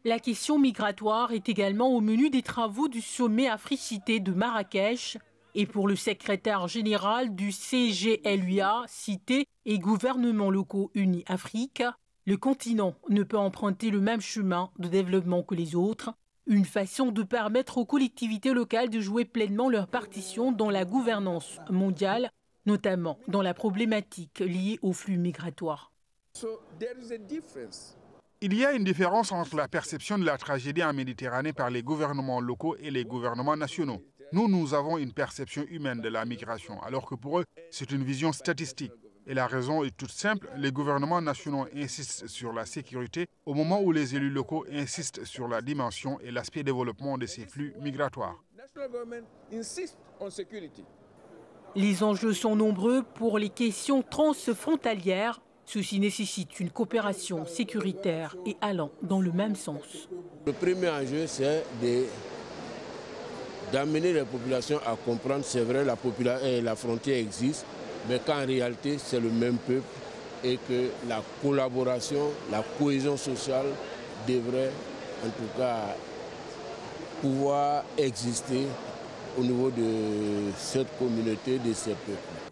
La question migratoire est également au menu des travaux du sommet Africité de Marrakech. Et pour le secrétaire général du CGLUA, Cité et gouvernements locaux unis Afrique, le continent ne peut emprunter le même chemin de développement que les autres, une façon de permettre aux collectivités locales de jouer pleinement leur partition dans la gouvernance mondiale, notamment dans la problématique liée aux flux migratoires. Il y a une différence entre la perception de la tragédie en Méditerranée par les gouvernements locaux et les gouvernements nationaux. Nous avons une perception humaine de la migration, alors que pour eux, c'est une vision statistique. Et la raison est toute simple, les gouvernements nationaux insistent sur la sécurité au moment où les élus locaux insistent sur la dimension et l'aspect développement de ces flux migratoires. Les enjeux sont nombreux pour les questions transfrontalières. Ceci nécessite une coopération sécuritaire et allant dans le même sens. Le premier enjeu, c'est d'amener les populations à comprendre, c'est vrai, la frontière existe, mais qu'en réalité, c'est le même peuple et que la collaboration, la cohésion sociale devrait en tout cas pouvoir exister au niveau de cette communauté, de ces peuples.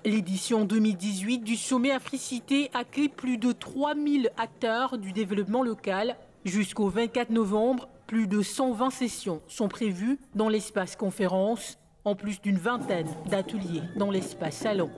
L'édition 2018 du sommet Africité accueille plus de 3000 acteurs du développement local. Jusqu'au 24 novembre, plus de 120 sessions sont prévues dans l'espace conférence, en plus d'une vingtaine d'ateliers dans l'espace salon.